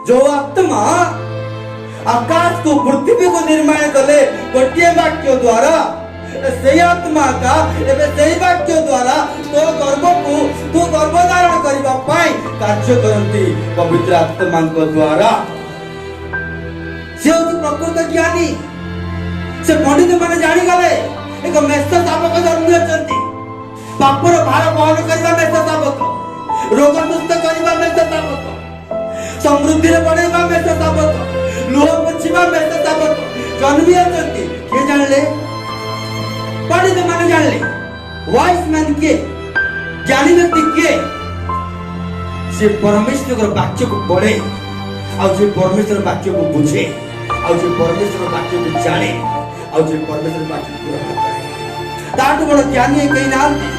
जो आत्मा आकाश को पृथ्वी को निर्माण कले गोटे वाक्य द्वारा से आत्मा का से वाक्य द्वारा तो गर्भ को तो गर्भधारण करने कार्य करती पवित्र आत्मा द्वारा से प्रकृत ज्ञानी से पंडित मैंने जानीगले एक मेष शावक जन्म होती पापर भार बहन करने मेष शावक रोग मुक्त करने मेष शावक समृद्धि बढ़ेगा मेष शावक लुह पोछा मेष शावक जन्मी होती किए जानले पंडित मैंने जानले वाइस मैन किए ज्ञानी व्यक्ति किए से परमेश्वर वाक्य को पढ़े और जे परमेश्वर वाक्य को बुझे और जे परमेश्वर वाक्य को जाने और जे परमेश्वर वाक्य को ग्रहण करे ताठु बड़ ज्ञानी कहीं नांती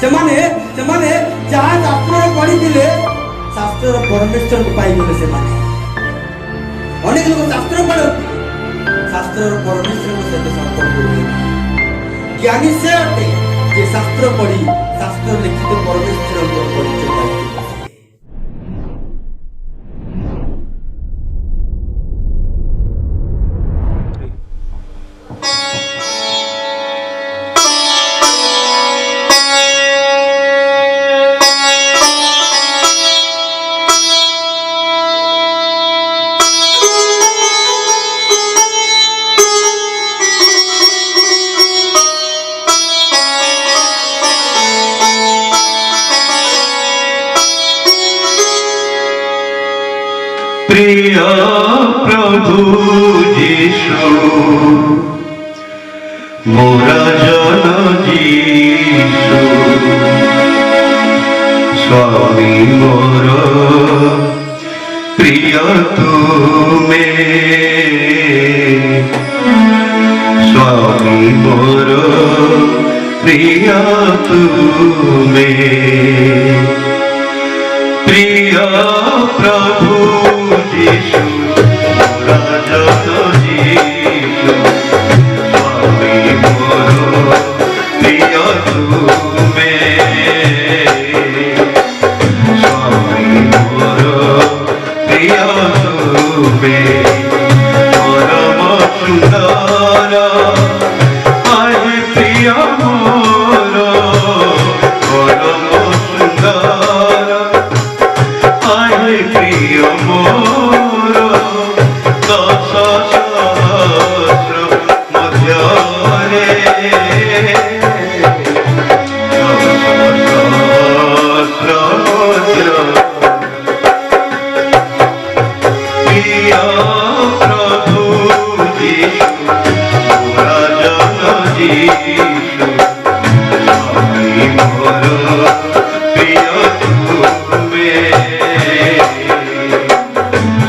से जहाँ शास्त्र पढ़ी शास्त्र परमेश्वर को पाई गले से अनेक लोग शास्त्र पढ़ती शास्त्र परमेश्वर को सहित संपर्क ज्ञानी से अटे जे शास्त्र पढ़ी शास्त्र लिखित परमेश्वर को परिचय पाई प्रिय प्रभु जीशु मोरा जन जीशु स्वामी मोर प्रिय तुमे स्वामी मोर प्रिय तुमे प्रिय प्रभु जीशु राजा जीशु स्वामी मोर प्रिय तुमे स्वामी मोर प्रिय तुमे परम सुंदर आए प्रिय मोर परम सुंदर आए प्रिय मोर दश सहस्र मध्ୟରେ प्रिय प्रभु जीशु राजा जीशु स्वामी मोर प्रिय तुमे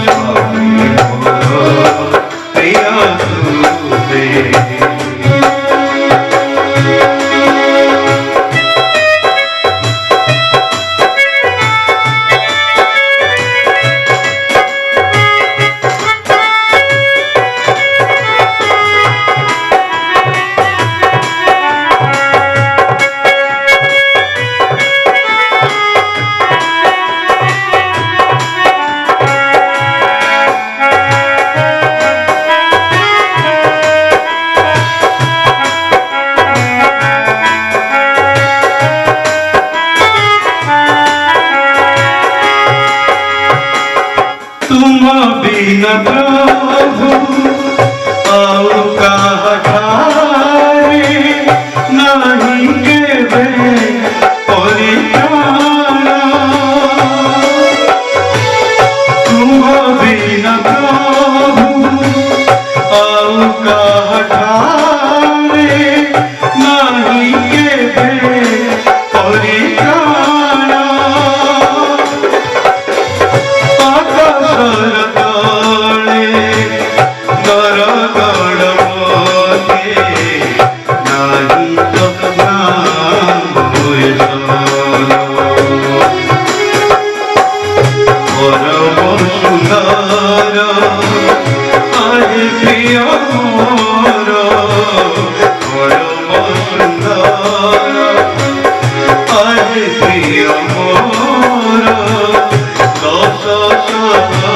स्वामी मोर प्रिय तुमे तुम बिना प्रभु और कहा ठारे नहीं केवे परित्राण तुम बिना प्रभु और कहा ठारे नहीं केवे परित्राण सरकाले गरगड़ मोते नहीं तो हुए परम सुंदर आए प्रिय मोर परम सुंदर आए प्रिय मोर दश सहस्र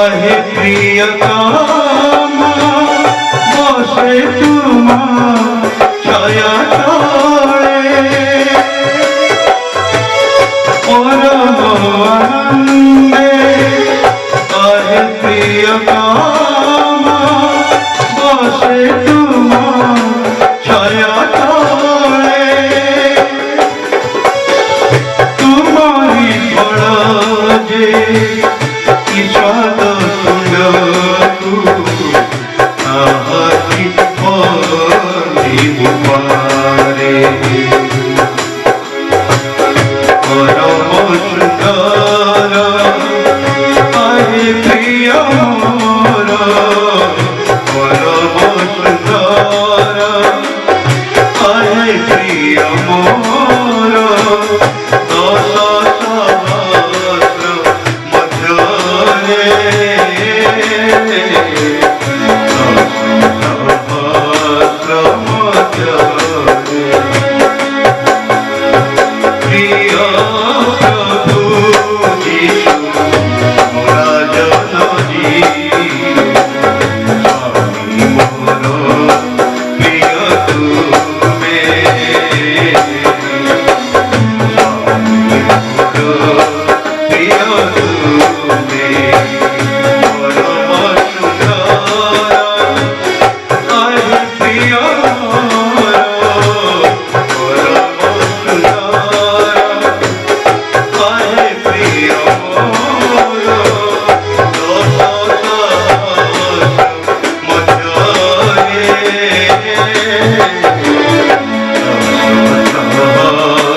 आहे प्रियतमा बसे तुमा छाया तले परम आनंदे आहे प्रियतमा बसे तुमा छाया तले तुम्हारी बड़ा जे स्वाद तुंडू आहारी परी मुपारे परम सुंदर आहे प्रिय मोर परम सुंदर आहे प्रिय मोर दश सहस्र मध्यरे दश सहस्र मध्यरे प्रिय प्रभु यीशु मोरा जननी स्वामी मोर प्रिय तुमे स्वामी मोर प्रिय तुमे परम सुंदर आहे प्रिय मोर परम सुंदर आहे प्रिय मोर दश सहस्र मध्यरे दश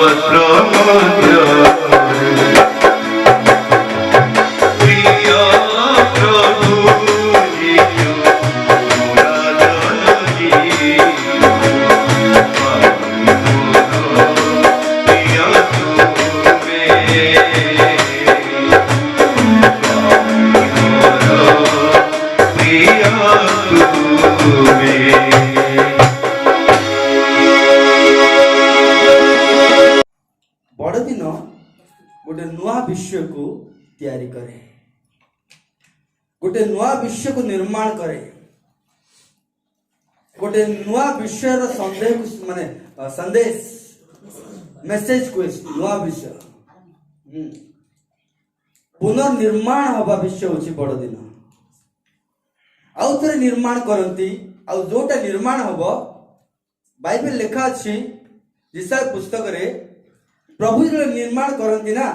सहस्र मध्यरे प्रिय प्रभु यीशु मोरा जननी स्वामी मोर प्रिय तुमे स्वामी मोर प्रिय तुमे बड़दिन गोटे नुआ विश्व को तैयारी करे गोटे नुआ विश्व को निर्माण करे गोटे नुआ विश्वर संदेश माने संदेश मेसेज को नुआ विश्व पुनर्निर्माण हवा विश्व होची बड़दिन आउ थे निर्माण करती आउ जोटा निर्माण हम बाइबल लेखा अच्छी जिसा पुस्तक रे प्रभु जो निर्माण करती ना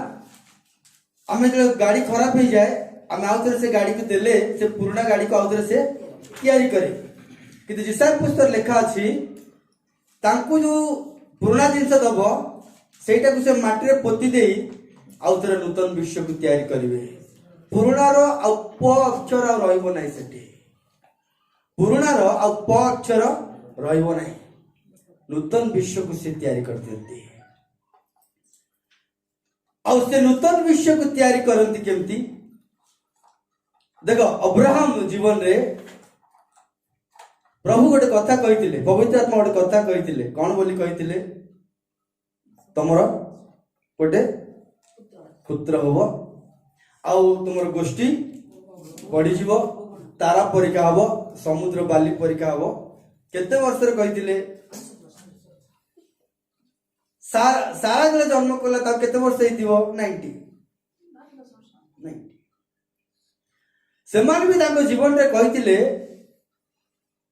आम जो गाड़ी खराब हो जाए आम आउ थे से गाड़ी को देले से पुराना गाड़ी को आउ थे से तैयारी करे कि जिसा पुस्तक लेखा अच्छी तांकु जो पुराना जिनस दब सेटा को से माटी रे पोती दे आउ थे नूतन विश्व को तैयारी करेंगे पुराणार आउ प अक्षर आ रहिबो नाही सेठी पुराणार आउ प अक्षर रहिबो नाही नूतन विश्व को से तैयारी कर दियंती आउ से नूतन विश्व को तैयारी करंती केमती देखो अब्राहम जीवन रे प्रभु गोटे कथा कहिथिले पवित्र आत्मा गोटे कथा कहिथिले कोन बोली कहिथिले तमर गोटे पुत्र होबो आउ तुमर गोष्ठी बढ़ी जीव तारा परीक्षा हब समुद्र बाली परीक्षा हब केते वर्ष रे कहिथिले सारा जले जन्म कला ता केते वर्ष हेतिबो 90 सेमान भी ताको जीवन रे कहिथिले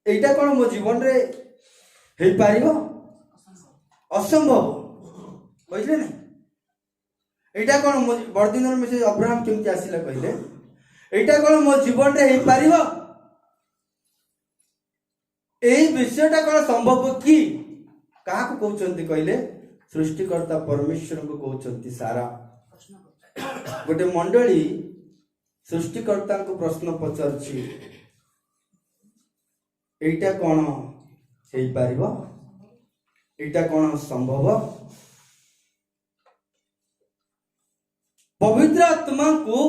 एटा कोन मो जीवन रे हेई पारिबो असंभव कहिले नै एटा कोन मो बर्दिनर मेसेज अब्राहम केमति आसिला कहिले एटा कोन मो जीवन रे हेई पारिबो एई विषयटा कोन संभव की काहा को कहउचंती कहिले सृष्टिकर्ता परमेश्वर को कहउचंती सारा गोटे मंडली सृष्टिकर्ता को प्रश्न पचारछि एटा कोन हेई पारिबो एटा कोन संभव पवित्र आत्मा को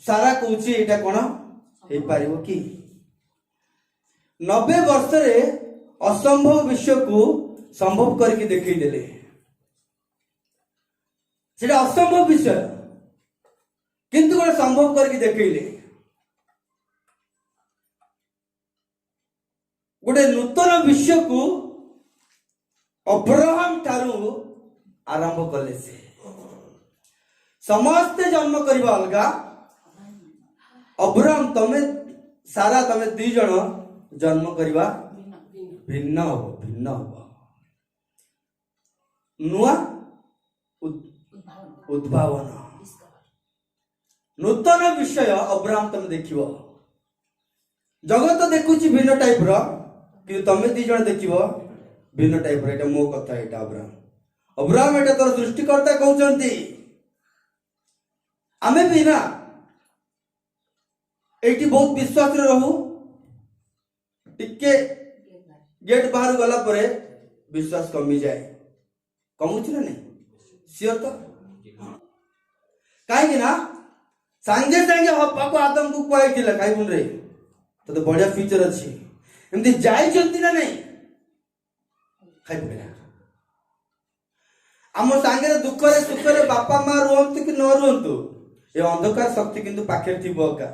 सारा कहूची एटा कोन हेई पारिबो कि 90 वर्ष रे असंभव विषय को संभव करके देखई देले सेटा असंभव विषय किंतु गोटे संभव करके देखले विषय को अब्राहम ठारू आरंभ कले से समस्ते जन्म करवा अलगा अब्राहम तमे सारा तमे दी जन जन्म करवा भिन्न हो नुआ उद्भावन नूतन विषय अब्राहम तमे देखिबो जगत देखुची भिन्न टाइप रो कि तमे दी जन देखिबो भिन्न टाइप रो एटा मो कथा एटा अब्राहम एटा तोर सृष्टिकर्ता कहउचंती आमे भी ना एटी बहुत विश्वास रे रहू टिके गेट बाहर गला परे विश्वास कमी जाए कमुच ना नहीं सियर तो कहीं ना सांगे सांगे हप्पा को आदम को कोई थिला काई बुन रे तो बढ़िया फीचर अच्छी एमती जाई चलती ना नहीं खाई पकेला आम सांगे दुख रे सुख रे बापा मां रोहंतु कि न रोहंतु ये अंधकार शक्ति किंतु पाखे थिबो का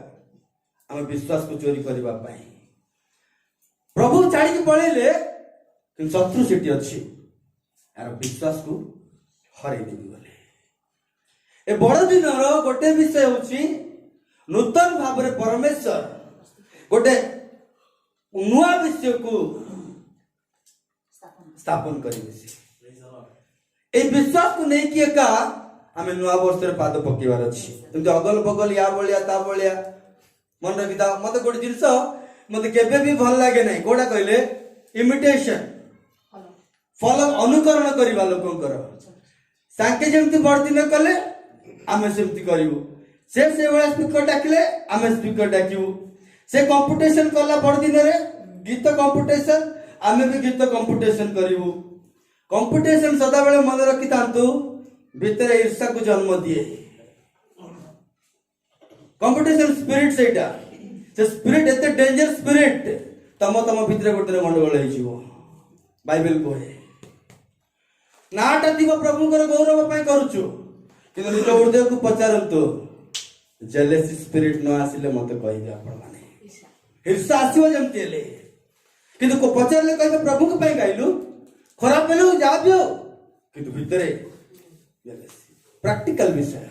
आम विश्वास को चोरी करबा पाई प्रभु छाड़ी के पळेले कि शत्रु सेठी अछि यार विश्वास को हरै देबी बोले ए बड़ दिन रो गोटे विषय होछि नूतन भाव रे परमेश्वर गोटे नुआ विषय को स्थापन करिवे से ए विश्वास को नहीं किए का आमे नुआ वर्ष रे पाद पकेवार अछि तुम अगल बगल या बोलिया ता बोलिया मन रखिता मते गोटे जिंस मते केबे भी भल लागे नै कोडा कहले इमिटेशन फॉलो अनुकरण करिबा लोकंकर सांके जेमति बड़ दिन कले आमे सेमति करिवु से बेला स्पीकर डाकिले आमे स्पीकर डाकिवु से कंपटीशन कला बड़ दिन रे गीत कंपटीशन आमे भी गीत कंपटीशन करिवु कंपटीशन सदा बेले मन रखि तांतु भीतर ईर्ष्या को जन्म दिए कंपटीशन स्पिरिट सेटा से स्पिरिट एते डेंजर स्पिरिट तम भीतर गोटे गंडगोल हो बाइबल कहे नाटा दिव प्रभु गौरव करुचु कि निज हृदय को पचारतु जेलेसी स्पिरिट न आसिले मते कहिबे आपण माने ईर्ष्या आसीबो जमती हेले किंतु को पचारले कहिबे प्रभु के पई गाइलु खराब बेलु जाबियो किंतु भीतरे प्रैक्टिकल विषय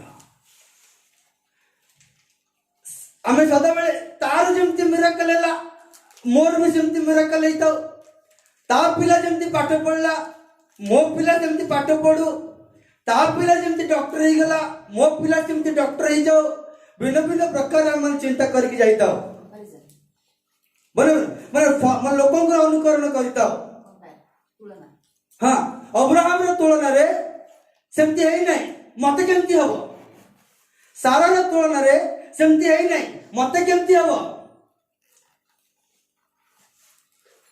आमे सदा बेले तार जेमती मिराकल हैला मोर भी जेमती मिराकल हेता ता पिला जेमती पाठ पढला मो पिला जेमती पाठ पढू ता पिला जेमती डॉक्टर हे गला मो पिला जेमती डॉक्टर हे जाओ भिन्न भिन्न प्रकार हम चिंता करके जाइता बराबर माने लोकों को अनुकरण करता हां अब्राहम रो तुलना रे सेमती है नहीं मते केमती हबो सारा रो तुलना रे सेमती है नहीं मते केमती हबो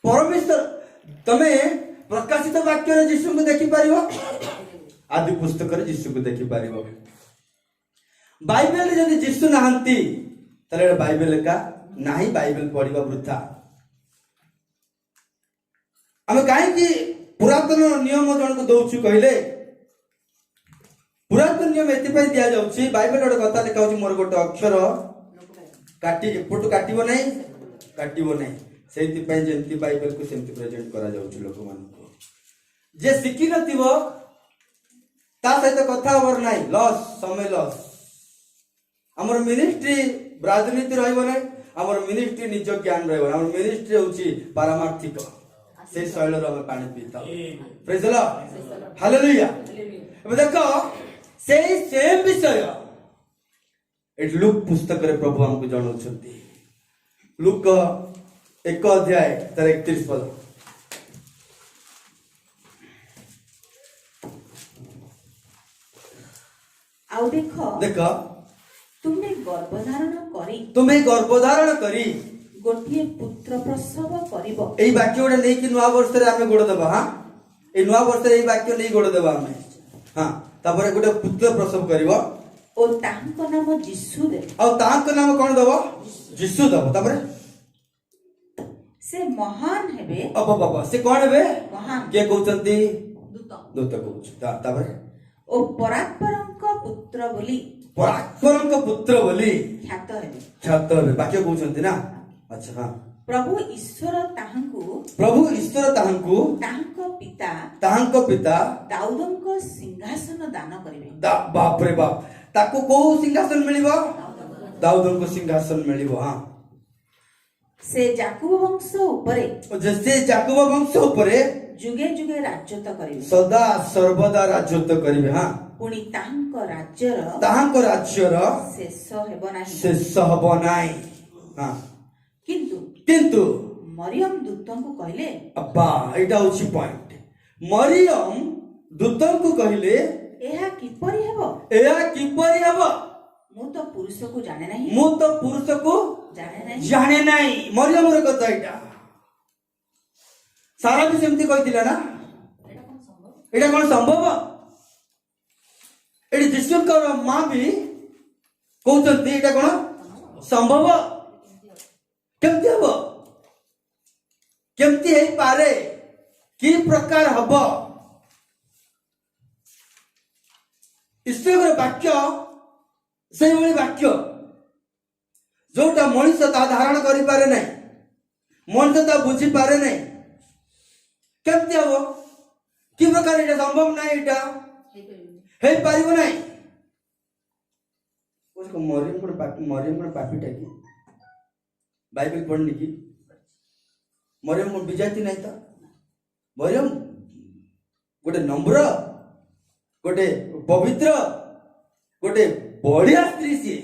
परमेश्वर तमे प्रकाशित वाक्य रे यीशु को देखि परिबो आदि पुस्तक रे यीशु को देखि परिबो बाइबल रे जदि यीशु नाहंती तले बाइबल का नाही बाइबल पढिबा वृथा हम काहे कि पुरातन नियम जन को दउछु कहले पुरातन नियम एति पय दिया जाउछि बाइबल रे कथा लिखा होछि मोर गोटे अक्षर काटी एपटु काटिबो नै सेति पय जेंति बाइबल को सेंति प्रेजेंट करा जाउछि लोक मान को जे सिखि नथिबो ता सहित कथा होर नै लॉस समय लॉस हमर मिनिस्ट्री राजनीति रहइबो नै हमर मिनिस्ट्री निज ज्ञान रहइबो हमर मिनिस्ट्री होछि पारमार्थिक से शैल रो हम पानी पीता प्रेज द लॉर्ड हालेलुया अब देखो से सेम विषय एट लुक पुस्तक रे प्रभु हमको जणाउछंती लुक 1 अध्याय 31 पद आउ देखो तुम्हें गर्भधारण करी गोटिए पुत्र प्रसव करिवो एई वाक्य गोटे नहीं कि नुआ वर्ष रे आमे गोड़ देबा हां ए नुआ वर्ष रे एई वाक्य नहीं गोड़ देबा आमे हां तापरे गोटे पुत्र प्रसव करिवो ओ तांको नाम यीशु दे आ तांको नाम कोन देबो यीशु देबो तापरे से महान हेबे अब बाबा से कोन हेबे महान के कहउचंती दूत कहउछ तापरे ओ परात्परंक पुत्र बोली परात्परंक पुत्र बोली ख्यात हेबे वाक्य कहउचंती ना अच्छा हां प्रभु ईश्वर ताहांकु ताहांको पिता दाऊदଙ୍କ सिंहासन दान करिवे। बाप रे बाप, ताको को सिंहासन मिलिबो? दाऊदଙ୍କ सिंहासन मिलिबो। हां, से याकूब वंश उपरे जैसे याकूब वंश उपरे जुगे जुगे राजत्व करिवे, सदा सर्वदा राजत्व करिवे। हां, पुणी ताहांको राज्यर शेष हेबो नाही। शेष हबो नाही। हां, किंतु मरियम दूतंकु कहले, अब्बा एटा होची पॉइंट। मरियम दूतंकु कहले एहा किपरि हेबो? मु तो पुरुष को जाने नहीं। मरियम रे कथा एटा सारा भी सेमती कहितिला ना। एटा कोन संभव? एटी जिसुकर मां भी कहउछंती एटा कोन संभव? केमती हबो? केमती हे पारे? की प्रकार हबो? ईश्वर वाक्य से वाक्य जोटा मनुष्य ता धारण करि पारे नहीं, मनुष्य ता बुझी पारे नहीं। केमती हबो? कि प्रकार एटा संभव नहीं, एटा हे पारिबो नहीं। उसको मरियम को पापीटा की बाइबल पढ़नी की मरियम को विजाती नहीं था। मरियम गोटे नम्र, गोटे पवित्र, गोटे बढ़िया स्त्री सी,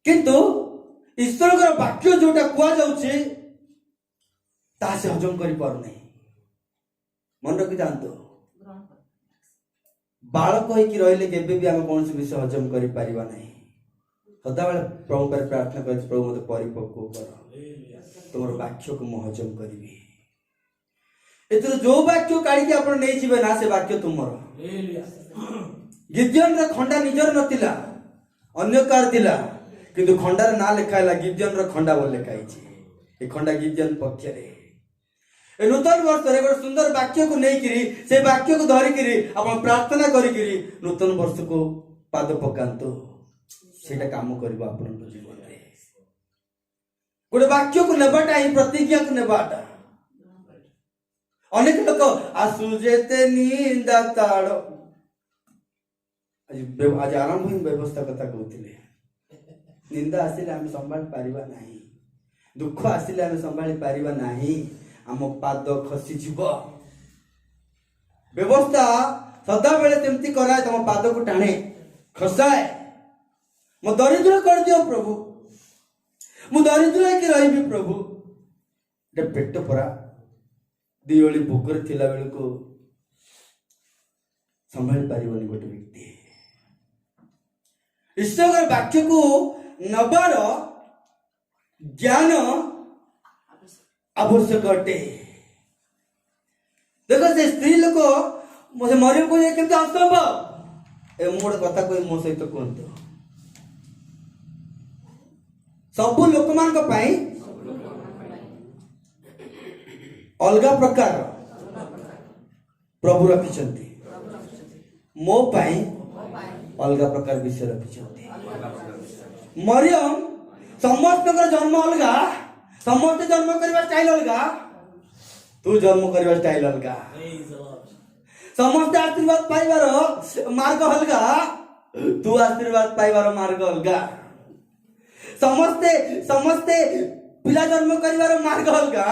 किंतु ईश्वर वाक्य जोटा कुआ जाउछि ता से हजम करि पार नहीं। मन रखि जानतो, बालक होइकि रहिले केबे भी हम कौन विषय हजम करि पारिबा नहीं। सदाबेले प्रभु पर प्रार्थना कर, प्रभु मते परिपक्व कर, तुमर वाक्य को मु हजम करिवि। एतर जो वाक्य काढी के आपण नै जिवे ना, से वाक्य तुमर। गिद्योन रे खंडा निजर नतिला, अन्य कार दिला, किंतु खंडार ना लेखाइला गिद्योन रे खंडा बोल लेखाइछि। ए खंडा गिद्योन पक्ष रे। ए नूतन वर्ष रे एक सुंदर वाक्य को नै किरी, से वाक्य को धरि किरी आपण प्रार्थना करि किरी नूतन वर्ष को पाद पकांतो। सेटा काम करबो आपण जीवन रे। गोटे वाक्य को नेबाटा ही प्रतिज्ञा को नेबाटा। अनेक लोक आसु जेते निंदा ताड़ो, आज आरंभ ही व्यवस्था कथा कहते। निंदा आसिले आम संभाल पारिबा नहीं, दुख आसिले आम संभाली पारिबा नहीं, आम पाद खसी जीव। व्यवस्था सदा बेले तेमती कराए, तुम पाद को टाणे खसाए। मो दरिद्र कर दियो प्रभु, मु दरिद्र कि रही प्रभु। पेट परा दी ओली भोकर थिला बेल को संभाल पारिबनी गोटे व्यक्ति। ईश्वर वाक्य को नबार ज्ञान आवश्यक अटे। देखो से स्त्री लोक मुझे मरियम को केमती असंभव। ए मोर कथा कोई मो सहित कहतो, सब लोक मान को पाई अलगा प्रकार प्रभु रखिछंती, मो पाई अलगा प्रकार विषय रखिछंती। मरियम समस्त जन्म अलगा, समस्त जन्म करवा स्टाइल अलगा, तू जन्म करवा स्टाइल अलगा। समस्त आशीर्वाद पाइबार मार्ग अलगा, तू आशीर्वाद पाइबार मार्ग अलगा। समस्ते समस्ते पिला जन्म करिवार मार्ग अलगा,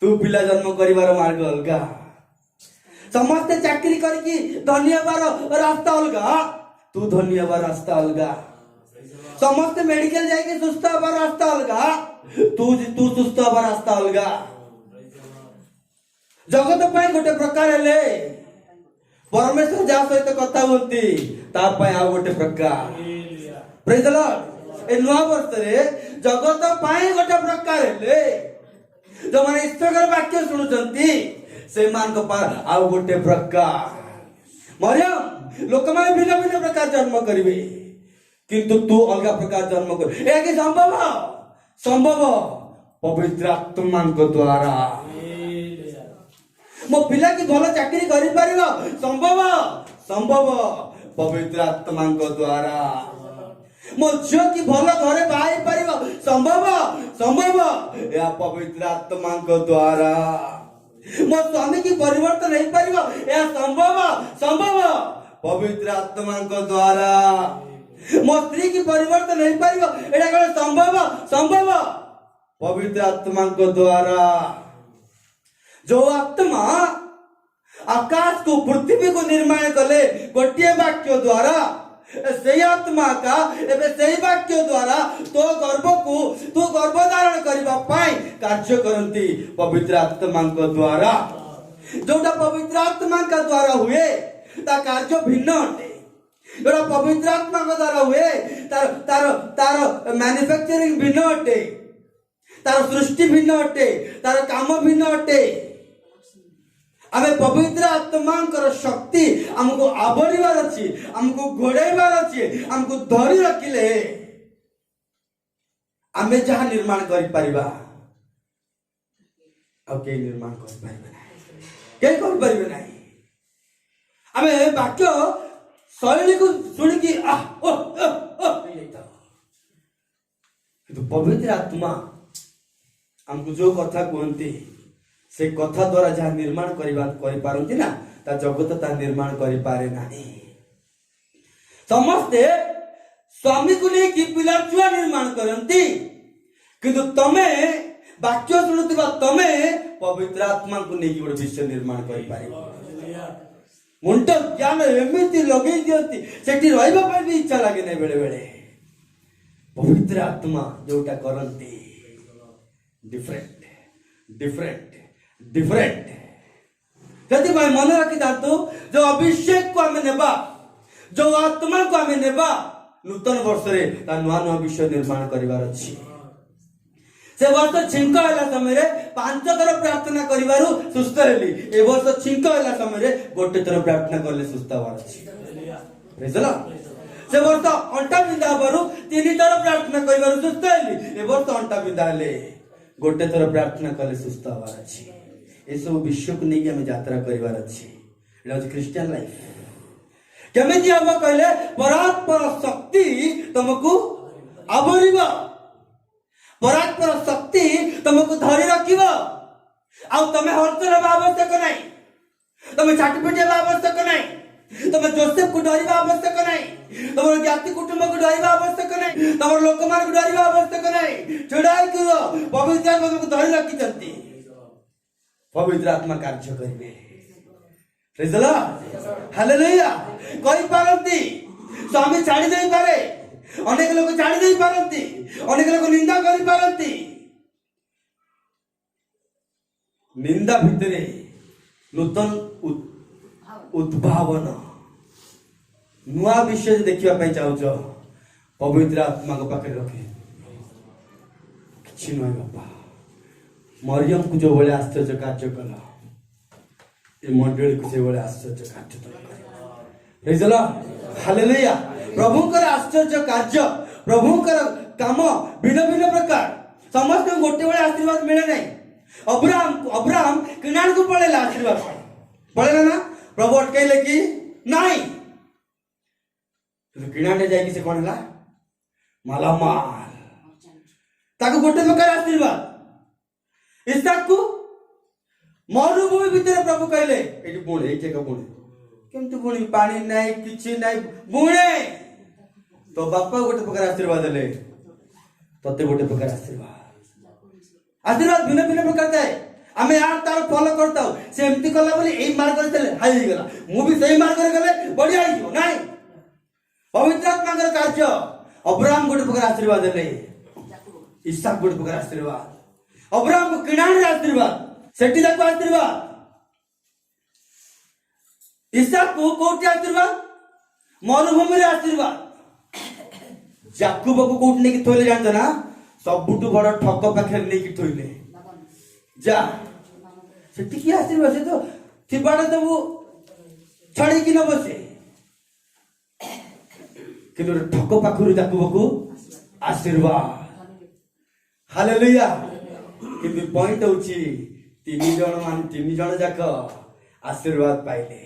तू पिला जन्म करिवार मार्ग अलगा। समस्ते चाकरी करके धनी हबार रास्ता अलगा, तू धनी हबार रास्ता अलगा। समस्ते मेडिकल जाके सुस्थ हबार रास्ता अलगा, तू सुस्थ हबार रास्ता अलगा। जगत पाई गोटे प्रकार हेले, परमेश्वर जा सहित कथा होती ता पाई आ गोटे प्रकार। Praise the Lord. ए नुआ वर्ष रे जगत पाई गोटे प्रकार हेले, जो माने ईश्वर वाक्य सुनुचंती से मान को पार आ गोटे प्रकार। मरियम लोक माने भिन्न भिन्न प्रकार जन्म करिवे, किंतु तू अलग प्रकार जन्म कर। ए कि संभव? संभव पवित्र आत्मा को द्वारा। मो पिला की भलो चाकरी करि परिबो, संभव संभव पवित्र आत्मा को द्वारा। मो झील की भल घरे बाहाई पार संभव संभव या पवित्र आत्मा द्वारा मो स्वामी की परिवर्तन नहीं पार या संभव संभव पवित्र आत्मा द्वारा मो स्त्री की परिवर्तन नहीं पार एटा कौन संभव संभव पवित्र आत्मा द्वारा। जो आत्मा आकाश को पृथ्वी को निर्माण कले गोटे वाक्य द्वारा से आत्मा का एबे सही वाक्य द्वारा तो गर्भ को तू गर्भ धारण करबा पाई कार्य करंती पवित्र आत्मा द्वारा। जोटा पवित्र आत्मा का द्वारा हुए ता कार्य भिन्न अटे। जोटा पवित्र आत्मा का द्वारा हुए तार तार तार मैन्युफैक्चरिंग भिन्न अटे, तार सृष्टि भिन्न अटे, तार काम भिन्न अटे। आमे पवित्र आत्मा शक्ति हमको आवरिवार अछि, हमको घोड़ाइबार अछि, हमको धरी रखिले आमे जहाँ निर्माण करि परिबा अब के निर्माण करि परिबा नाही, के करि परिबा नाही। आमे वाक्य शैली को सुनि कि किंतु पवित्र आत्मा हमको जो कथा कहते से कथा द्वारा जहाँ निर्माण करि पारंती ना ता जगत ता निर्माण करि पारे नाही। समस्ते स्वामी को नहीं कि पिला छुआ निर्माण करंती किंतु तमे वाक्य सुनुतिबा तमे पवित्र आत्मा को नहीं गोटे विश्व निर्माण करि पारिबो। मुंड ज्ञान एमिति लगे दियंती सेठी रहइबा पय भी इच्छा लागे नै बेले बेले। पवित्र आत्मा जोटा करंती डिफरेंट डिफरेंट डिफरेंट जदि भाई मन रखी दातु जो अभिषेक को आमे नेबा, जो आत्मा को आमे नेबा नूतन वर्ष रे ता नुआ नुआ विश्व निर्माण करिवार अछि। से वर्ष छिंक होला समय रे 5 थर प्रार्थना करिवारु सुस्थ हेली, ए वर्ष छिंक होला समय रे गोटे थर प्रार्थना करले सुस्थ होवार अछि। बुझला से वर्ष अंटा बिंदा हबारु 3 थर प्रार्थना करिवारु सुस्थ हेली, ए वर्ष अंटा बिंदा हेले गोटे थर प्रार्थना कले सुस्थ होवार अछि। ए सब विश्व को नहीं हमें यात्रा करिवार अछि। एटा क्रिश्चियन लाइफ केमिति हम कहले परात्पर शक्ति तुमको आवरिबा, परात्पर शक्ति तुमको धरि रखिबा आ तमे हर्षल आवश्यक नहीं, तमे छाटपिट आवश्यक नहीं, तमे जोसेफ को डरिबा आवश्यक नहीं, तमर जाति कुटुंब को डरिबा आवश्यक नहीं, तमर लोक मान को डरिबा आवश्यक नहीं। छुड़ाई करो पवित्र आत्मा को धरि रखि चलती पवित्र आत्मा कार्य करिवे। Praise the Lord hallelujah. कहि पारंती स्वामी छाड़ी देई पारे, अनेक लोग छाड़ी देई पारंती, अनेक लोग निंदा करि पारंती। निंदा भितरे नूतन उद्भावन नुआ विषय देखिबा पई चाहूछ पवित्र आत्मा को पाखे रखे किछि नय बापा। मरियम को जो बड़े आश्चर्य कार्य कला ए मंडली को से बड़े आश्चर्य कार्य प्रेज द लॉर्ड हालेलुया। प्रभु कर आश्चर्य कार्य, प्रभु कर काम भिन्न भिन्न प्रकार, समस्त गोटे बड़े आशीर्वाद मिले नहीं। अब्राहम किनार को पड़ेला आशीर्वाद पड़ेला ना, प्रभु अटकैले कि नहीं तो किनारे जाइए से कौन है मालामाल ताको गोटे प्रकार आशीर्वाद। इसहाक को मरुभूमि भितर प्रभु कहले एटी बुणे एके का बुणे केमति बुणी पानी नाही किछि नाही बुणे तो बापा गोटे प्रकार आशीर्वाद देले तते गोटे प्रकार आशीर्वाद भिन्न भिन्न प्रकार जाए। आमे यार तार फॉलो करताओ से एमति कला बोली एई मार्ग रे चले हाई हो गेला मु भी सही मार्ग रे गले बढ़िया आइयो नाही। पवित्र आत्मा कर कार्य अब्राहम गोटे प्रकार आशीर्वाद देले, इसहाक गोटे प्रकार आशीर्वाद, अब्राहम को किनारे आशीर्वाद, सेठी जाको आशीर्वाद, इसहाक को कोठी आशीर्वाद, मरुभूमि रे आशीर्वाद, याकूब को कोठी ने की थोइले जानत ना सबुटु बड़ ठक पाखे ने की थोइले जा सेठी की आशीर्वाद से तो थिबाडे तो वो छाड़ी की न बसे किंतु ठक पाखरु याकूब को आशीर्वाद हालेलुया। किंतु पॉइंट होची 3 जण जाक आशीर्वाद पाइले।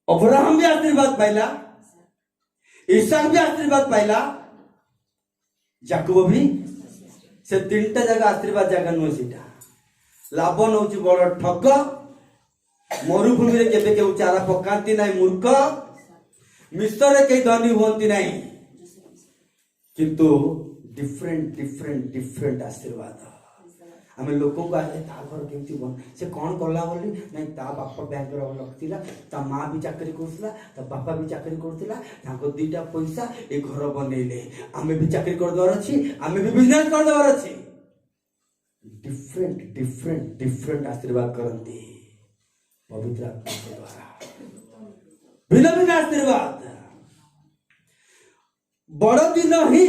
अब्राहम भी आशीर्वाद पाइला, ईसाक भी आशीर्वाद पाइला, याकूब भी से तीनटा जगह आशीर्वाद जगह नुहे सीटा। लाभन होची बड़ ठग, मरुभूमि रे केबे केउ चारा पकांती नाही मूर्ख, मिस्र रे केई धनी होंती नाही, किंतु डिफरेंट डिफरेंट डिफरेंट आशीर्वाद। आम लोक को आए ता घर केमती बन से कौन कला बोली नहीं, ता बापा बैंक रखिला, ता माँ भी चाकरी करथिला, ता बापा भी चाकरी करथिला, ताको दीटा पैसा ए घर बनैले, आमे भी चाकरी कर दवार अछि, आमे भी बिजनेस कर दवार अछि। डिफरेंट डिफरेंट डिफरेंट आशीर्वाद करंती पवित्र आत्मा के द्वारा, भिन्न भिन्न आशीर्वाद। बड़ दिन ही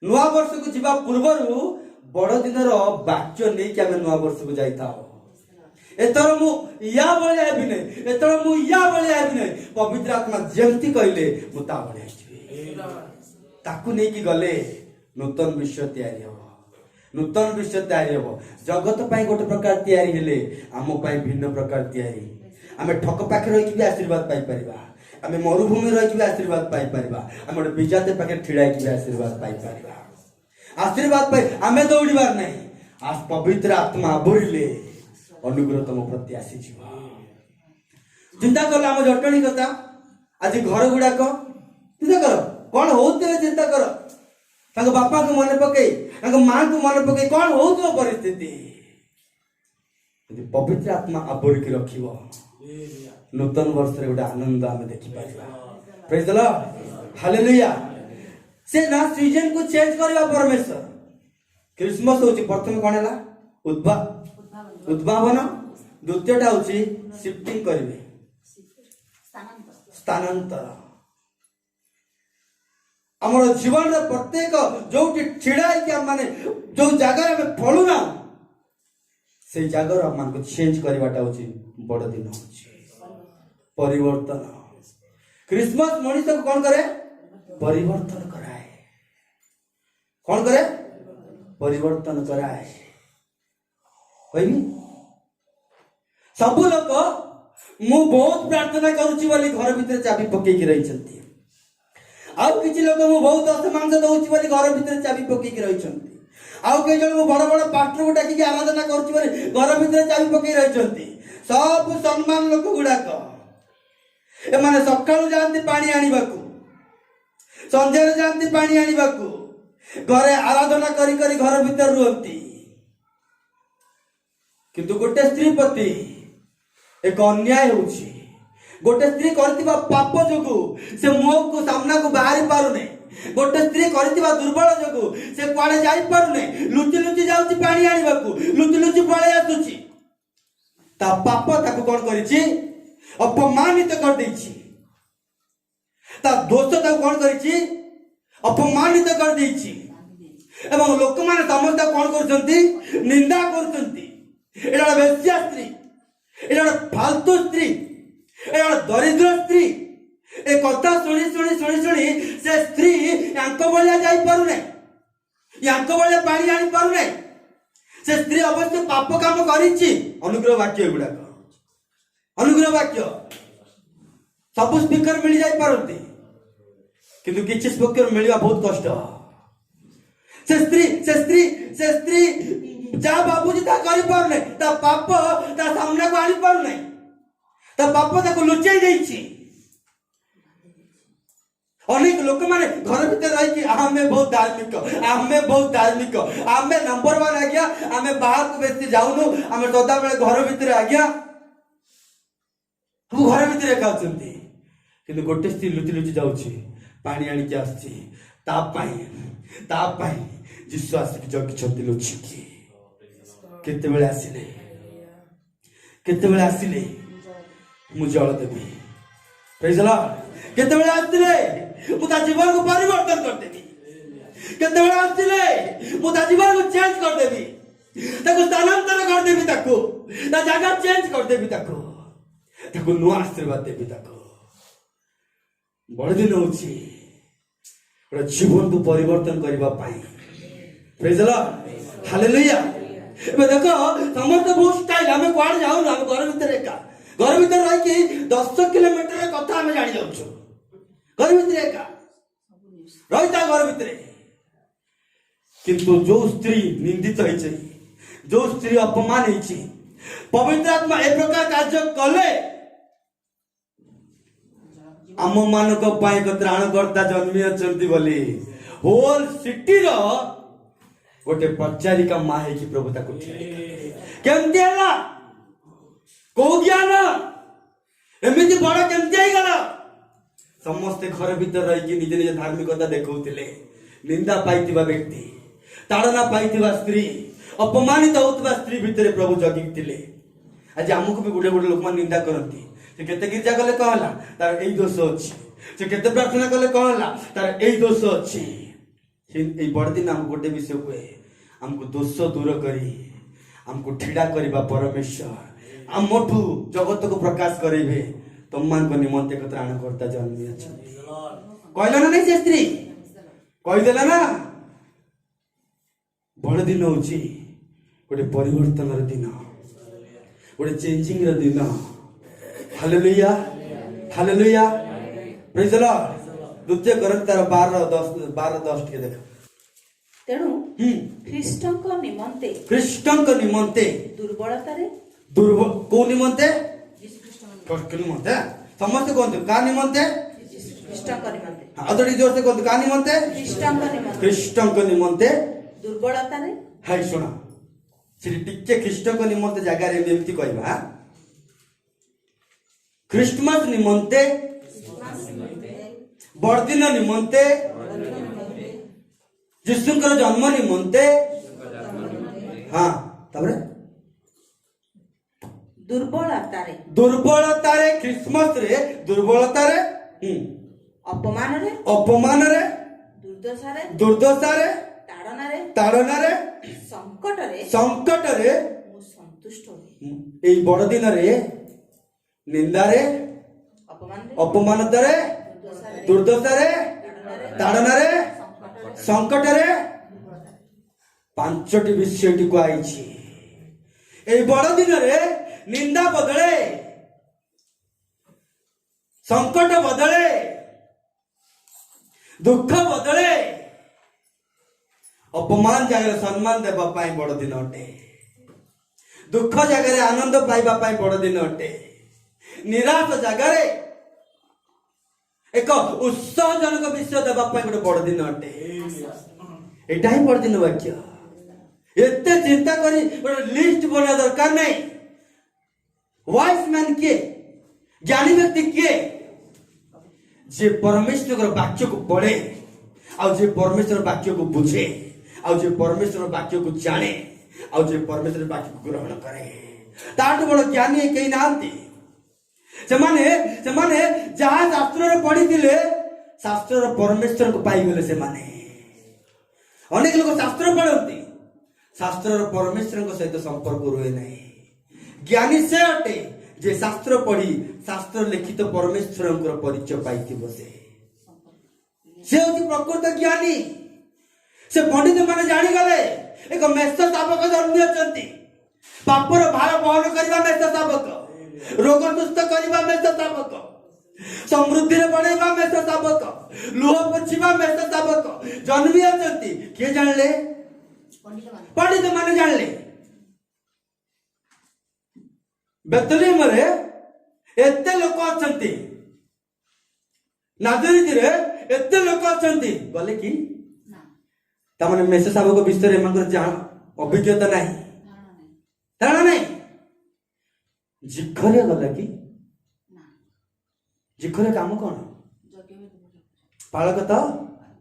नुआ वर्ष को जीवा पूर्वरु बड़ दिन वाक्य नहीं कि आम नुआ वर्ष को जाई था। एतर मु या बळे आबि नै, एतर मु या बळे आबि नै, पवित्र आत्मा जेमती कहले मु ता बळे आइबी, ताकू नै कि गले नूतन विश्व तैयारी हो, नूतन विश्व तैयारी हो। जगत पाई गोटे प्रकार तैयारी हेले आम पाई भिन्न प्रकार तैयारी। आमे ठक पाखे रही भी आशीर्वाद पाई परिबा, आमे मरुभूमि रही भी आशीर्वाद पाई परिबा, आमे गोटे बिजाते पाखे ठिड़ाई भी आशीर्वाद पाई परिबा। आशीर्वाद पाई आमे दौड़ीबार नहीं, आज पवित्र आत्मा बोरिले अनुग्रह तुम प्रति आसी जीव। चिंता कर आम जटणी कथा आज घर गुड़ाक चिंता कर कौन होते चिंता कर, ताको बापा को मन पकई, ताको मां को मन पकई कौन हो परिस्थिति। पवित्र आत्मा आबोरिक रखिबो, नूतन वर्ष रे गोटे आनंद आमे देखि Paribas. Praise the Lord, hallelujah. से ना सीजन को चेंज करबा परमेश्वर। क्रिसमस होची प्रथम कोन हैला उद्भावन, द्वितीयटा होची शिफ्टिंग करिवे, स्थानांतर। हमर जीवन रे प्रत्येक जोटी छिड़ाई के माने जो जगह में फळु ना से जगह हम मान को चेंज करबाटा होची बड़ दिन होची परिवर्तन। क्रिसमस मनीष को कौन करे? परिवर्तन कराए। कौन करे? परिवर्तन कराए। कहबी सब लोग मु बहुत प्रार्थना करूची बोली घर भीतर चाबी पकई के रही छथि, आउ किछि लोग मु बहुत असमान से दउची बोली घर भीतर चाबी पकई के रही छथि, आउ के जण बड़ बड़ पास्टर को डाकी के आराधना करूची बोली घर भीतर चाबी पकई रही छथि। सब सम्मान लोक गुडाक ए माने सकाळु जानती पानी आनिबाकू, संध्यारे जानती पानी आनिबाकू, घरे आराधना करी करी घर भीतर रुहंती, किंतु गोटे स्त्री प्रति एक अन्याय होची। गोटे स्त्री करतिबा पाप जोगु से मुख को सामना को बाहरी पारु नै, गोटे स्त्री करतिबा दुर्बल जोगु से कुआडे जाई पारु नै, लुचि लुचि जाउची पानी आनिबाकू, लुचि लुचि पळे आसुची। ता पाप ताको कोन करिछि? अपमानित कर देछि। ता दोष ताको कोन करिछि? अपमानित कर देछि। एवं लोक माने समस्त कोन करछंती? निंदा करछंती। एडा बेस्या स्त्री, एडा फालतू स्त्री, एडा दरिद्र स्त्री। ए कथा सुनी सुनी सुनी सुनी से स्त्री यांको बलिया जाई पारु नै, यांको बलिया पानी आनी पारु नै। से स्त्री अवश्य पाप काम करिछि। अनुग्रह वाक्य गुडा अनुग्रह वाक्य सब स्पीकर मिल जाई पारती, किंतु किछि स्पीकर मिलवा बहुत कष्ट। से स्त्री जा बाबूजी ता करि पार नै, ता पाप ता सामने को आनी पार नै, ता पाप ताको लुचै देछि। अनेक लोक माने घर भीतर रही कि आमे बहुत धार्मिक, आमे बहुत धार्मिक, आमे नंबर 1 आ गया, आमे बाहर को बेसी जाउनु, आमे सदा बेले घर भीतर आ गया, हम घर भीतर खाउछंती। किंतु गोटे स्त्री लुचि लुचि जाउछि, पानी आनी के आछि, ता पाई जिसु आसिक जगी छथि लुचि की। केते बेले आसिले मु जल देबी। Praise the Lord. केते बेले आसिले मु ता जीवन को परिवर्तन कर देबी। केते बेले आसिले मु ता जीवन को चेंज कर देबी, ताको स्थानांतर कर देबी, ताको ता जगह चेंज कर देबी, ताको नुआ आशीर्वाद देबी। ताको बड़ दिन होछि गोटे जीवन को परिवर्तन करबा पाई। Praise the Lord, hallelujah. एबे देखो समस्त बहुत स्टाइल हमें कुआड जाऊ ना, घर भीतर एका घर भीतर रही कि 10 किलोमीटर कथा हमें जानी जाउछु, घर भितर एका रही घर भितर किंतु जो स्त्री निंदित होइछे जो स्त्री अपमान होइछे पवित्र आत्मा ए प्रकार कार्य कले आम मानक पाई को त्राणकर्ता जन्मी अछंती बोली होल सिटी रो गोटे पचारिका माँ है कि प्रभु ताको केमती हला को ज्ञान एमिति बड़ केमती आइ गला समस्त घर भीतर रही कि निज निज धार्मिकता देखौतिले निंदा पाइतिबा व्यक्ति ताड़ना पाइतिबा स्त्री अपमानित होतिबा स्त्री भीतर प्रभु जगितिले आज हमको भी गुडे गुडे लोक मान निंदा करंती से केते गिरजा गले कहला तार एई दोष अछि से केते प्रार्थना कले कहला तार एई दोष अछि एई बड़ दिन हम गोटे विषय हुए हमको दोष दूर करी हमको ठिड़ा करिबा परमेश्वर हमठू जगत को प्रकाश करेबे तुम मान को निमंते को त्राण करता जन्मी अछंती कहला ना नहीं से स्त्री कहि देला ना बड़ दिन होची गोटे परिवर्तन र दिन गोटे चेंजिंग र दिन hallelujah hallelujah praise the Lord द्वितीय कोरिन्थर 12:10 के देख तेणु ख्रीष्टଙ୍କ ନିମନ୍ତେ ଦୁର୍ବଳତାରେ दुर्बल को निमंते ख्रीष्ट निमंते समस्त कहते का निमंते ଖ୍ରୀଷ୍ଟଙ୍କ ନିମନ୍ତେ अदड़ी जोर से कहते का निमंते ଖ୍ରୀଷ୍ଟଙ୍କ निमंते ଦୁର୍ବଳତାରେ हाय सुना श्री टिके ଖ୍ରୀଷ୍ଟଙ୍କ निमंते जगह रे एमती कहबा क्रिसमस निमंते बड़दिन निमंते जिसुंकर जन्म निमंते हाँ तबरे दुर्बलता रे क्रिसमस रे दुर्बलता रे अपमान रे दुर्दशा रे ताड़ना रे संकट रे एई बड़ दिन रे निंदा रे अपमान रे दुर्दशा रे ताड़ना रे संकट रे पांचटी विषयटी को आईछि एई बड़ दिन रे निंदा बदले संकट बदले दुख बदले अपमान जगह सम्मान देवा पाई बड़ दिन अटे दुख जगह आनंद पाइबा पाई बड़ दिन अटे निराश जगह एक उत्साहजनक विषय देवा पाई गोटे बड़ दिन अटे एटा ही बड़ दिन वाक्य एते चिंता करी गोटे लिस्ट बना दरकार नहीं वाइस मैन किए ज्ञानी व्यक्ति किए जे परमेश्वर वाक्य को पढ़े आ जे परमेश्वर वाक्य को बुझे आ जे परमेश्वर वाक्य को जाने आ जे परमेश्वर वाक्य को ग्रहण करे ताठू बड़ ज्ञानी कहीं नांती सेमाने जहाँ शास्त्र रे पढ़ी थिले शास्त्र रे परमेश्वर को पाई गले सेमाने अनेक लोग शास्त्र पढ़ती शास्त्र रे परमेश्वर को सहित संपर्क रुए नहीं ज्ञानी से अटे जे शास्त्र पढ़ी शास्त्र लिखित परमेश्वर परिचय पाई से होती प्रकृत ज्ञानी से पंडित माने जानी गले एक मेष शावक जन्मी अछंती पापर भार बहन करबा मेष शावक रोग सुस्थ करबा मेष शावक समृद्धि रे बढ़ाइबा मेष शावक लुह पोछिबा मेष शावक जन्मी अछंती के जानले पंडित माने जानले बेतलेहम रे एते लोक अछंती नाजरीत रे एते लोक अछंती गले कि तामाने मेष शावक विषय एमंकर जान अभिज्ञता नहीं धारणा नहीं जिखरे गला कि जिखरे काम कौन पालक तो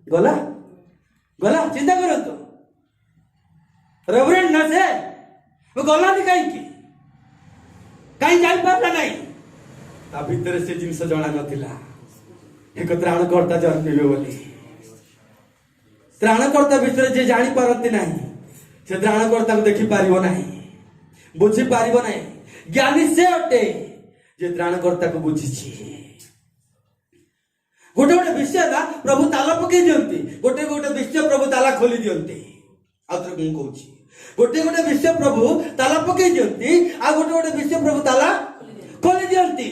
गला गला चिंता करंतु रेवरेंड ना से वो गला भी कहीं जाई पारला नहीं ता भीतर से जिनस जणा नथिला एक त्राणकर्ता जन्मिबे बोली त्राणकर्ता विषय जे जानी पारती नहीं से त्राणकर्ता को देखि पारिबो नहीं बुझी पारिबो नहीं ज्ञानी से अटे जे त्राणकर्ता को बुझिछि गोटे गोटे विषय ना प्रभु ताला पकई दियंती गोटे गोटे विषय प्रभु ताला खोली दियंती आउत्र कोन कहूछि गोटे गोटे विषय प्रभु ताला पकई दियंती आ गोटे गोटे विषय प्रभु ताला खोली दियंती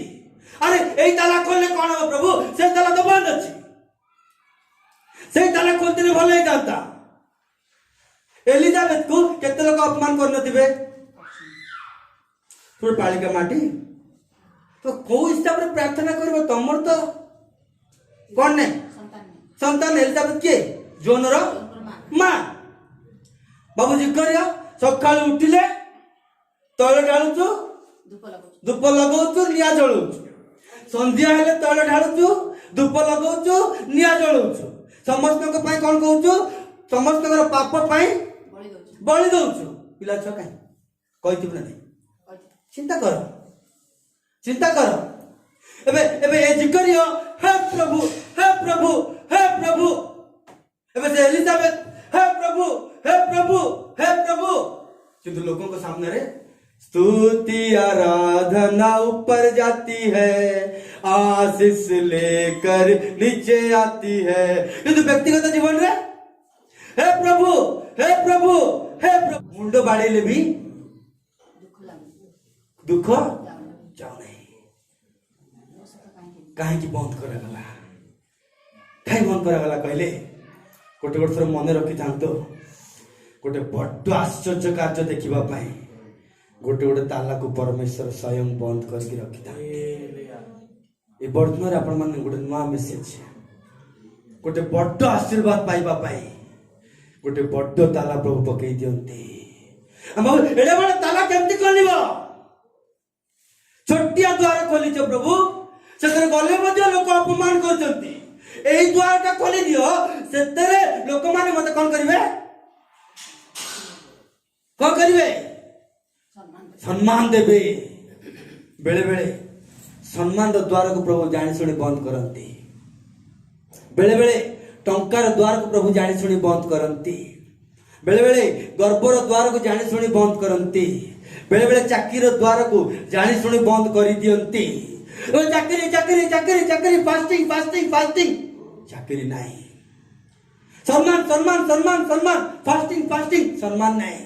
अरे एई ताला खोलले कोन हो प्रभु से ताला तो बंद अछि से ताला खोलते भल होता एलिजाबेथ को केते लोग अपमान कर थोड़ी पालिका माटी तो कौ हिसाब से प्रार्थना कर तुमर तो कौन नहीं संतान एलिजाबेथ किए जोनर माँ बाबूजी कर सका उठिले तैल ढालुचु धूप लगाउछु निया जलाउछु संध्या हेले तैल ढालुचु धूप लगाउछु निया जलाउछु समस्त कौन कहूछु समस्त पाप बलि दउछु पिला छुआ कहीं कही ना नहीं चिंता कर एबे एबे ए जिकरियो हे प्रभु हे प्रभु हे प्रभु एबे से एलिजाबेथ हे प्रभु हे प्रभु हे प्रभु किंतु लोगों के सामने रे स्तुति आराधना ऊपर जाती है आशीष लेकर नीचे आती है किंतु व्यक्तिगत जीवन रे हे प्रभु हे प्रभु हे प्रभु मुंडो बाड़े भी दुख जाओ नहीं कहीं बंद करागला कहीं बंद करागला कहले गोटे गोटे थर मन रखी था गोटे बड़ आश्चर्य कार्य देखा गोटे गोटे ताला को परमेश्वर स्वयं बंद करके रखी था ये वर्तमान आपण मैंने गोटे नुआ मेसेज गोटे बड़ आशीर्वाद पाइबा गोटे बड़ ताला प्रभु पकई दियंते एडे बड़ ताला केमती खोल छोटिया द्वार खोली प्रभु से गले लोक अपमान कर द्वार का खोली दियो से लोक माने मत कौन करेंगे सम्मान देवे बेले बेले सम्मान द्वार को प्रभु जानी शुणी बंद करती बेले बेले टंकार द्वार को प्रभु जानी शुणी बंद करती बेले बेले गर्भर द्वार को जानी शुणी बंद करती बेले बेले चाकरी द्वार को जानी शुणी बंद कर दियंती चाकरी चाकरी चाकरी चाकरी फास्टिंग फास्टिंग फास्टिंग चाकरी नहीं सम्मान सम्मान सम्मान सम्मान फास्टिंग फास्टिंग सम्मान नहीं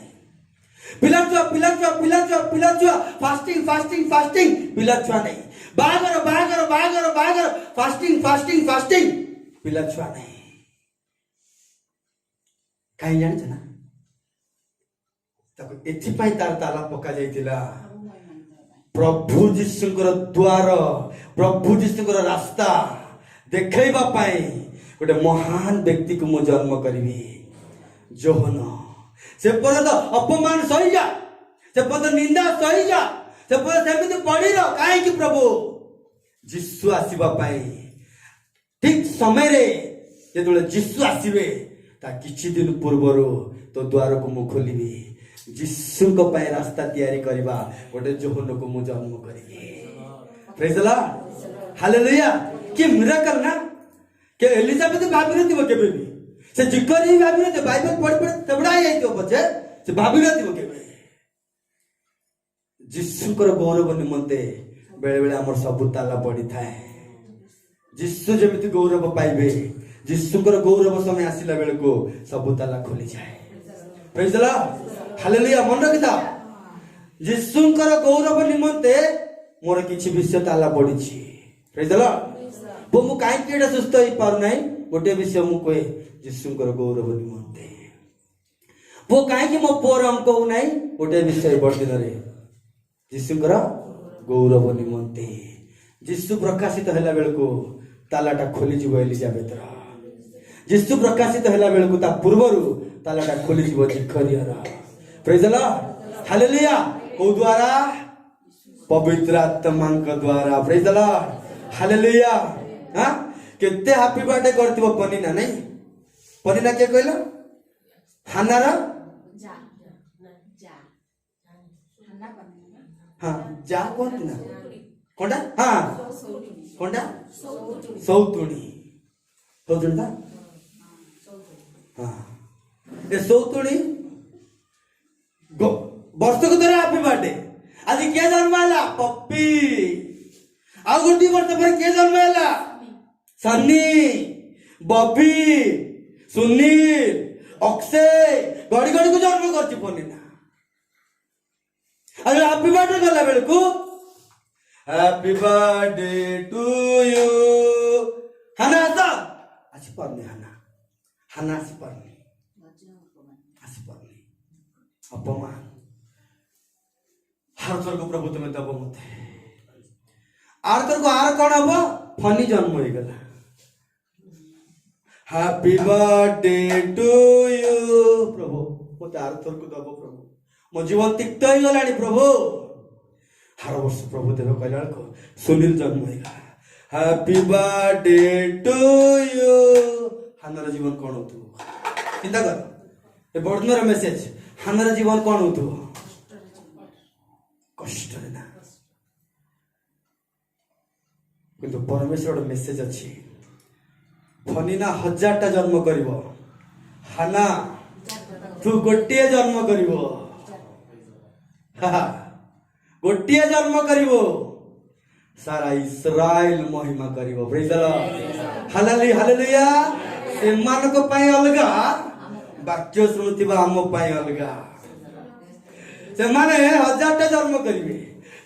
पिला छुआ फास्टिंग फास्टिंग फास्टिंग पिला छुआ नहीं बागर फास्टिंग फास्टिंग फास्टिंग पिला छुआ नहीं कहीं जान ना एथिपाई तार ताला पका जाइतिला प्रभु जीशुଙ୍କର द्वार प्रभु जीशुଙ୍କର रास्ता देखैबा पाई गोटे महान व्यक्ति को मु जन्म करिवि जोहन से पर्यंत अपमान सही जा से पर्यंत निंदा सही जा से पर्यंत सेमिति पड़ी रह काहे प्रभु जीशु आसीबा पाई ठीक समय रे जेतले जीशु आसीबे ता किछि दिन पूर्वरो तो द्वार को मु खोलिबि जीशु को पाए रास्ता तैयारी करबा गोटे जोहन को मु जन्म करिबि प्रेज द लॉर्ड हालेलुया कि मिरेकल ना के एलिजाबेथ भाभी नथिबो केबे भी से जिकर ही भाभी नथिबो बाइबल पढ़ पढ़ तबडा आइतो पछे से भाभी नथिबो केबे जीशु को गौरव निमंते बेले बेले हमर सब ताला पड़ी थाए जीशु जेमिति गौरव पाइबे जीशु को गौरव समय आसिला बेले को सब ताला खोली जाए प्रेज द लॉर्ड हालेलुया मन रखिता जीशुଙ୍କର गौरव निमंते मोर किछि विषय ताला पड़िछि प्रेज द लॉर्ड वो मु काई केडा सुस्त होई पारु नाही गोटे विषय मु कहे जीशुଙ୍କର गौरव निमंते वो काई कि मो पोर हम कहू नाही गोटे विषय बर्दिन रे जीशुଙ୍କର गौरव निमंते जीशु प्रकाशित हैला बेल को तालाटा खोली जिवो एलिजाबेथ रा जीशु प्रकाशित हैला बेल को ता पूर्वरु तालाटा खोली जिवो जिखरिया प्रेज द लॉर्ड हालेलुया को द्वारा पवित्र आत्मा का द्वारा प्रेज द लॉर्ड हालेलुया हां केते हैप्पी बर्थडे करथिबो पनीना नहीं पनीना के कहलो हानारा जा हाना पनीना हां जा कोन ना कोंडा हां कोंडा सौतुणी सौतुणी हां ए सौतुणी वर्ष को तेरा हैप्पी बर्थडे आज के जन्म हैला पप्पी आ गुडी वर्ष पर के जन्म हैला सन्नी बॉबी सुनील अक्षय गड़ी गड़ी को जन्म करछि पनीना आज हैप्पी बर्थडे गला बेल को हैप्पी बर्थडे टू यू हाना सा अच्छी पन्ने हाना ହାନା ଆସିପାରୁନି ଅପମାନ ଆରଥରକୁ ପ୍ରଭୁ ତୁମେ ଦବ ମତେ। ଆରଥରକୁ ଆର କଣ ହବ? ଫନି ଜନ୍ମ ହେଇଗଲା। ହାପି ବାର୍ଥଡେ ଟୁ ୟୁ ପ୍ରଭୁ ମତେ ଆରଥରକୁ ଦବ ପ୍ରଭୁ। ମୋ ଜୀବନ ତିକ୍ତ ହେଇଗଲାଣି ପ୍ରଭୁ। ଆର ବର୍ଷ ପ୍ରଭୁ ଦେବ କହିଲା ବେଳକୁ ସୁନୀଲ ଜନ୍ମ ହେଇଗଲା। Happy birthday to you. ହାନାର ଜୀବନ କଣ ହଉଥିବ ଚିନ୍ତା କର। ଏ ବର୍ଣ୍ଣର ମେସେଜ ହାନାର ଜୀବନ କଣ ହଉଥିବ? କଷ୍ଟରେ ନା। କିନ୍ତୁ ପରମେଶ୍ୱର ଗୋଟେ ମେସେଜ ଅଛି। ଫନିନା 1000ଟା ଜନ୍ମ କରିବ, ହାନା ତୁ ଗୋଟିଏ ଜନ୍ମ କରିବ। ଗୋଟିଏ ଜନ୍ମ କରିବ, ସାରା ଇସ୍ରାଏଲ ମହିମା କରିବ। ପ୍ରେଜ୍ ଦ ଲର୍ଡ। Hallelujah hallelujah. ସେମାନଙ୍କ ପାଇଁ ଅଲଗା, ବାକ୍ୟ ଶୁଣୁଥିବା ଆମ ପାଇଁ ଅଲଗା। ସେମାନେ 1000ଟା ଜନ୍ମ କରିବେ,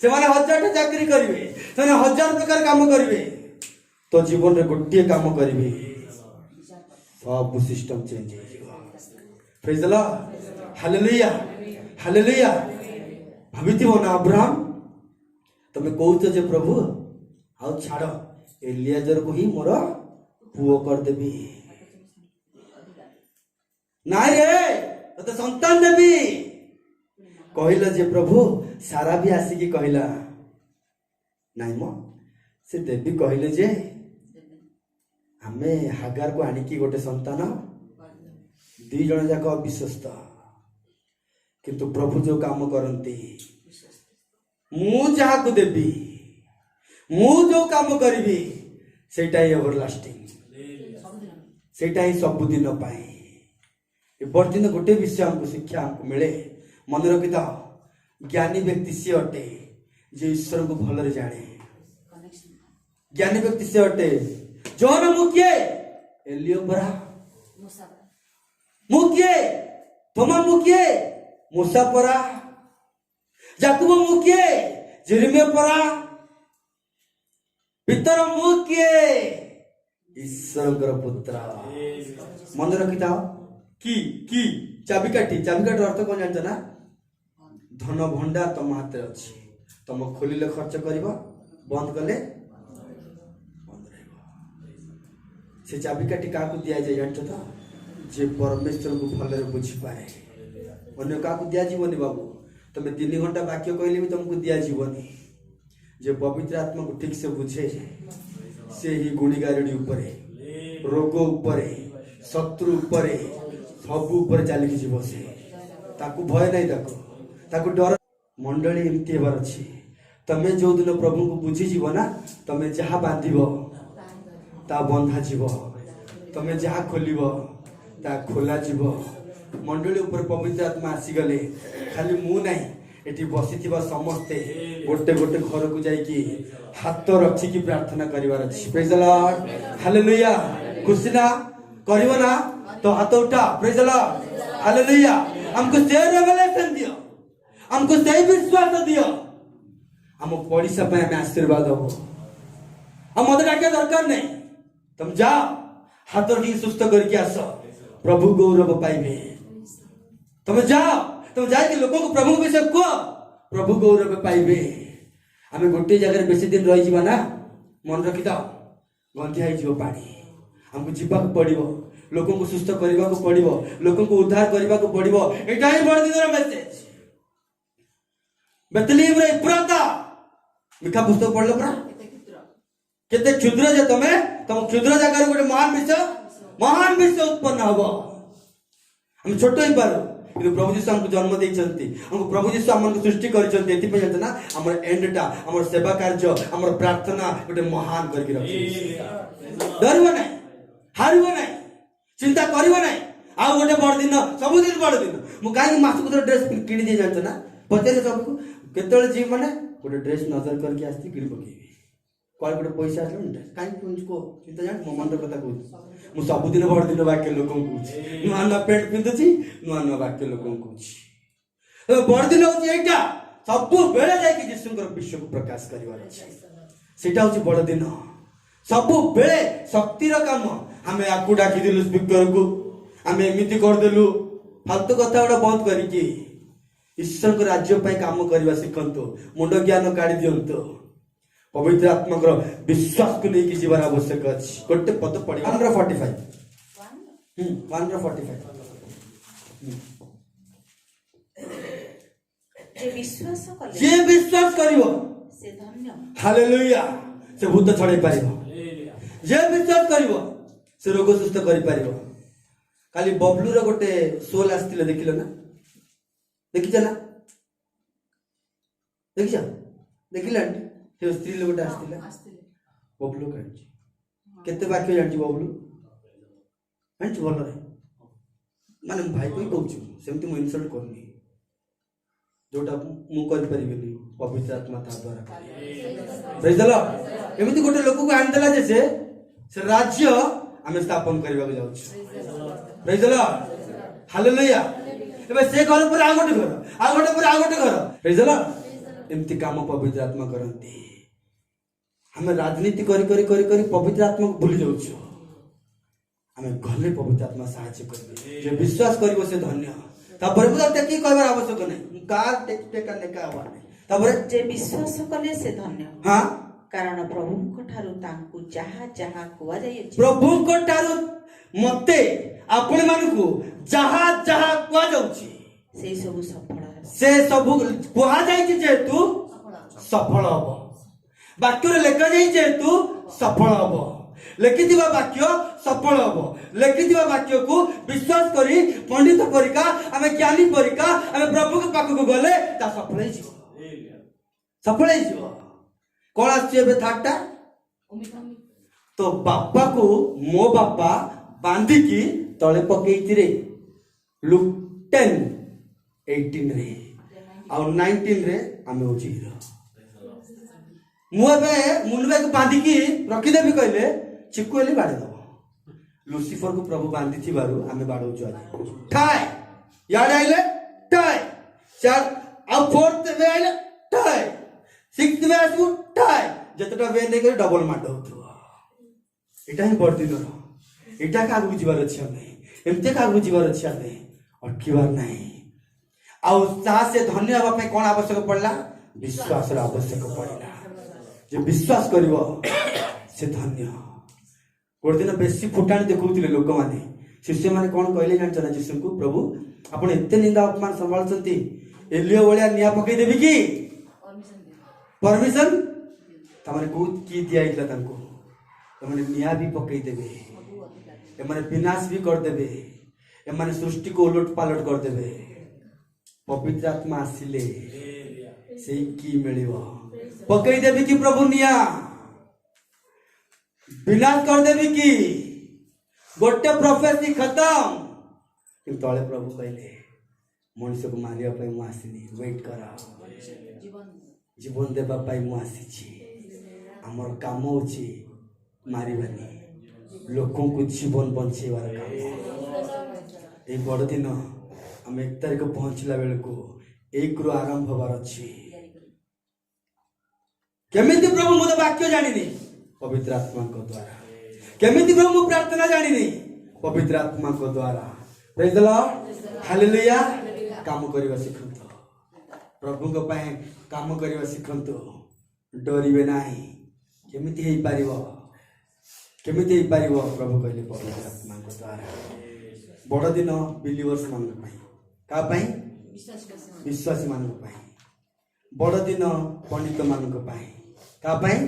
ସେମାନେ 1000ଟା ଚାକିରି କରିବେ, ସେମାନେ 1000 ପ୍ରକାର କାମ କରିବେ। ତୋ ଜୀବନରେ ଗୋଟିଏ କାମ କରିବେ, ସବୁ ସିଷ୍ଟମ ଚେଞ୍ଜ ହେଇଯିବ। Praise the Lord. Hallelujah hallelujah. ଭାବିଥିବ ନା ଅବ୍ରାହମ, ତମେ କହୁଛ ଯେ ପ୍ରଭୁ ଆଉ ଛାଡ ଏଲିଆଜରକୁ ହିଁ ମୋର ପୁଅ କରିଦେବି। ନାଇଁ ରେ ତତେ ସନ୍ତାନ ଦେବି କହିଲ ଯେ ପ୍ରଭୁ। ସାରା ବି ଆସିକି କହିଲା ନାଇଁ ମ ସେ ଦେବୀ କହିଲେ ଯେ ଆମେ ହାଗାରକୁ ଆଣିକି ଗୋଟେ ସନ୍ତାନ, 2 ଜଣ ଯାକ ଅବିଶ୍ୱସ୍ତ। କିନ୍ତୁ ପ୍ରଭୁ ଯୋଉ କାମ କରନ୍ତି, ମୁଁ ଯାହାକୁ ଦେବି, ମୁଁ ଯୋଉ କାମ କରିବି ସେଇଟା ହିଁ ଏଭରଲାଷ୍ଟିଂ, ସେଇଟା ହିଁ ସବୁଦିନ ପାଇଁ। ଏ ବର୍ଦିନ ଗୋଟେ ବିଷୟ ଆମକୁ ଶିକ୍ଷା ଆମକୁ ମିଳେ, ମନେ ରଖିଥାଅ। ଜ୍ଞାନୀ ବ୍ୟକ୍ତି ସିଏ ଅଟେ ଯେ ଈଶ୍ୱରଙ୍କୁ ଭଲରେ ଜାଣେ। ଜ୍ଞାନୀ ବ୍ୟକ୍ତି ସିଏ ଅଟେ। ଜୋନ ମୁଁ କିଏ? ଏଲିଓ ପରା। ମୁଁ କିଏ? ତମା ମୁଁ କିଏ? मूसा परा। जाकुब मु किए? जेरेमिया परा। पितर मु किए? ईश्वरଙ୍କର पुत्र। मन रखिता की चाबिकाठी अर्थ कौन जानते ना? धन भंडार तुम हाथ में अच्छी, तुम खोलिले खर्च कर, बंद कले बंद रह। से चाबिकाठी क्या दि जाए जानते तो? जे परमेश्वर को भल बुझी पाए। अन्य क्या दिज्वनी बाबू, तुम 3 घंटा वाक्य कहले भी तुमको दिज्वनी। जे पवित्र आत्मा को ठीक से बुझे से ही गुणीगारिणी उपरे, रोग उपरे, शत्रु उपरे, सबू उपरे चलिकी जीव। से ताकू भय नहीं, ताकू डर। मंडली एमती हेबार अछि। तमे जो दिन प्रभु को बुझी जीव ना, तमे जहा बांधिब ता बंधा जीव, तमे जहा खोलिब ता खोला जीव। मंडली ऊपर पवित्र आत्मा आसी गले खाली मु नहीं, एटी बसी समस्ते गोटे गोटे घर को जाइकी हाथ रखिकी प्रार्थना करिवार अछि। Praise the Lord, hallelujah. खुशी ना करिवो ना तो हाथ उठा। Praise the Lord, hallelujah. हमको से रेवलेशन दियो, हमको से विश्वास दियो, हम पड़िसा पे हमें आशीर्वाद हो। हम मत डाके दरकार नहीं, तुम जाओ हाथ रखी सुस्थ करके आस, प्रभु गौरव पाइबे। तुम जाओ, तुम जाके लोगों को प्रभु विषय कह, प्रभु गौरव पाइबे। आम गोटे जगह बेसी दिन रही जावा ना, मन रखी था गंधिया हो पानी। हमको जीवाक पड़ो, लोगों को सुस्थ करने को पड़ो, लोगों को उद्धार करने को पड़ो। एटा ही बड़ दिन मेसेज। बेतलीम रे इफ्राता मिठा पुस्तक पढ़लो परा केते क्षुद्र जे तुम क्षुद्र जगह गोटे महान विषय उत्पन्न हबो। हम छोट ही पारो, कि प्रभु जीशु हमको जन्म देइछंती, हमको प्रभु जीशु हमको सृष्टि करिछंती। एति पे जानते ना हमर एंडटा, हमर सेवा कार्य, हमर प्रार्थना गोटे महान करके रखी। डरबो नहीं, हारबो नहीं, चिंता करबो नहीं। आ गोटे बड़ दिन, सब दिन बड़ दिन। मु काई मास को ड्रेस किनि दे जानते ना, पचरे सबको केतळे जी माने गोटे ड्रेस नजर करके आस्ती किनि पकेबी। कॉल गोटे पैसा आसले ड्रेस काई को चिंता जान मो मन कथा कहू। मु सब दिन बड़ दिन वाक्य लोकन कहू, नुआ नुआ पेंट पिंदुची, नुआ नुआ वाक्य लोकन कहू। बड़ दिन होची एटा, सब बेले जाय कि यीशुकर विश्व को प्रकाश करिवार अछि। सेटा होची बड़ दिन। सब बेले शक्तिर काम। हमें आकु डाकी दिलु स्पीकर को, आम एमती करदेलु फालतू कथा गुड़ा बंद करके ईश्वर को राज्य ପାଇଁ काम करवा शिखंतु मुंड ज्ञान काढ़ी दिंतु पवित्र आत्मा को विश्वास को लेकिन जीवन आवश्यक अच्छी गोटे पद पढ़ 145 145 जे विश्वास कले जे विश्वास करिवो से धन्य हालेलुया से भूत छड़ाई पारिबो जे विश्वास करिवो से रोग सुस्थ करि पारिबो काली बबलू रो गोटे सोल आस्तिले देखिलो ना देखिछ ना देखिछ देखिला से स्त्री लोगटा आस्तिले बबलू कांची केते वाक्य जानची बबलू कांची बोल रे माने भाई कोई कहूछु सेमति मु इनसल्ट करनी जोटा मु कर परिबेनी पवित्र आत्मा ता द्वारा प्रेज द लॉर्ड एमिति गोटे लोक को आन देला जे से राज्य आमे स्थापन करबा को जाउछु प्रेज द लॉर्ड हालेलुया एबे से घर पर आ गोटे घर आ गोटे पर आ गोटे घर प्रेज द लॉर्ड एमिति काम पवित्र आत्मा करंती हमें राजनीति करी करी करी करी पवित्र आत्मा को भूली जाउछु हमें गले पवित्र आत्मा साहाय्य करबे जे विश्वास करिवो से धन्य तापर बुझा टेकी कहबार आवश्यक नहीं कार टेका नेका हवा तापर जे विश्वास कले से धन्य हां कारण प्रभुଙ୍କ ଠାରୁ ତାଙ୍କୁ ଯାହା ଯାହା କୁହାଯାଇଅଛି प्रभुଙ୍କ ଠାରୁ मते आपण मानकु जहा जहा कुआ जाउची ସେଇ ସବୁ ସଫଳ ହେବ से सब कुआ जाइछि जेतु सफल हबो वाक्य लेखा जाई जेतु सफल हबो लिखिथिबा वाक्य सफल हबो लिखिथिबा वाक्य को विश्वास करी पंडित परिका हमें ज्ञानी परिका हमें प्रभु के पाख को गले ता सफल ही जीव सफल ही जीव कौन आछे बे थाटा तो बापा को मो बापा बांधी की तले पकेइति रे लुक 10:18 रे और 19 रे हमें होची मुबे मुनबे को बांधी की रखी देबी कहले चिकु एली बाड़े दबो लुसिफर को प्रभु बांधी थी बारू हमें बाड़ो जो आज ठाय याद आइले ठाय चार अब फोर्थ वे आइले ठाय सिक्स्थ वे आसु ठाय जतटा वे ने के डबल माड होथु एटा ही बर्दी दरो एटा का आगु जीवार अछि हमें एमते का आगु जीवार अछि हमें अटकीवार नहीं आ ता से धन्य हवा पे कोन आवश्यक पड़ला विश्वास र आवश्यक पड़ला जे विश्वास करिवो से धन्य गोटे दिन बेसी फुटाणी देखुले लोक माने शिष्य माने कौन कहले जान चला यीशु को प्रभु आपण एते निंदा अपमान संभालचंती एलियो वलिया निया पकई देबी की परमिशन तमने को की दिया इला तनको तमने निया भी पकई देबे ए माने विनाश भी कर देबे ए माने सृष्टि को उलट पालट कर देबे पवित्र आत्मा आसिले सेई की मिलिवो पकई देबी की प्रभु निया विनाश कर देवी की गोटे प्रोफेसी खत्म कि तले प्रभु कहले मनुष्य को मारिया पे मु आसीनी वेट करा जीवन देबा पाई मु आसीची हमर काम होची मारिबानी लोकों को जीवन बंचेवार काम ए बड़ दिन हम 1 तारिख पहुंचला बेल को 1 रु आरंभ होबार अछि केमिति प्रभु मुझे वाक्य जानिनी पवित्र आत्मा को द्वारा केमिति प्रभु प्रार्थना जानिनी पवित्र आत्मा को द्वारा प्रेज द लॉर्ड हालेलुया काम करबा सिखंतो प्रभु को पाए काम करबा सिखंतो डरिबे नाही केमिति हे पारिबो प्रभु कहले पवित्र आत्मा को द्वारा बड़ दिन बिलीवर्स मान पाई का पाई विश्वासी मान पाई बड़ दिन पंडित मान पाई का पाई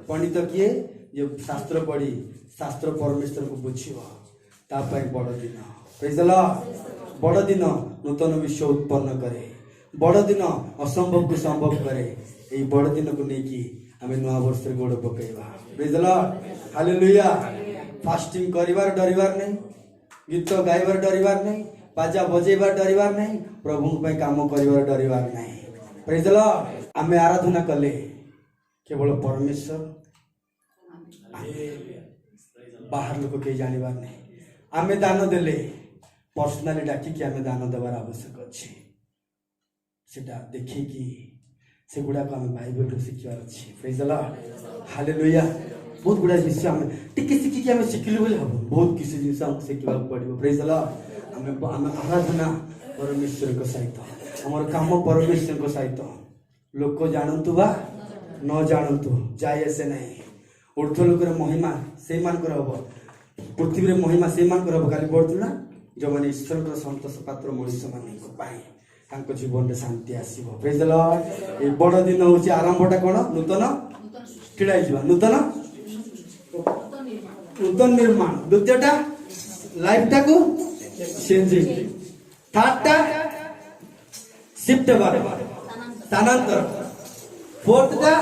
पंडित किए जो शास्त्र पढ़ी शास्त्र परमेश्वर को बुझिव ता पाई बड़ दिन प्रेज द लॉर्ड बड़ दिन नूतन विश्व उत्पन्न करे बड़ दिन असंभव को संभव करे ए बड़ दिन को नेकी हमें नया वर्ष रे गोड़ पकेबा praise the Lord hallelujah fasting करिवार डरिवार नहीं गीत गाइबार डरिवार नहीं बाजा बजेबार डरिवार नहीं प्रभु को काम करिवार डरिवार नहीं प्रेज द लॉर्ड हमें आराधना कले केवल परमेश्वर बाहर लोक कहीं जानवर नहीं आमे दान देले पर्सनाली डाकी आमे दान देवार आवश्यक अच्छे सेटा देखी कि से गुडा को आमे बाइबल रो शिखिबार अछि प्रेज द लॉर्ड हालेलुया बहुत गुड़ा विषय आम टिके शिखिकी आम शिखिलु बोले हम बहुत किसी जिन हमको शिखा पड़ो प्रेज द लॉर्ड आम आराधना परमेश्वर को सहित हमर काम परमेश्वर को सहित लोक जानतु बा न जानतु जाए से नहीं ऊर्ध्व लोकर महिमा से मानकर हम पृथ्वी रे महिमा से मानकर हम खाली पढ़तु ना जो मैंने ईश्वर को संतोष पात्र मनुष्य मान जीवन में शांति आसो प्रेज द लॉर्ड ये बड़ दिन हूँ आरंभटा कौन नूतन किड़ा नूतन नूतन निर्माण द्वितीयटा लाइफ टाक चेंजिंग थर्डटा शिफ्ट स्थानांतर फोर्थटा